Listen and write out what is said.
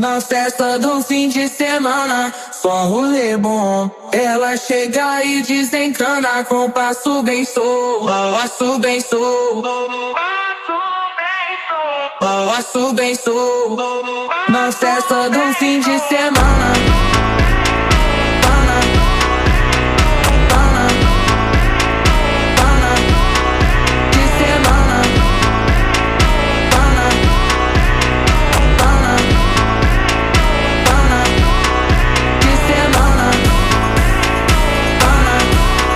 Na festa do fim de semana, só rolê bom. Ela chega e desencana com passo bem solto, passo bem solto, passo bem solto. Na festa do fim de semana.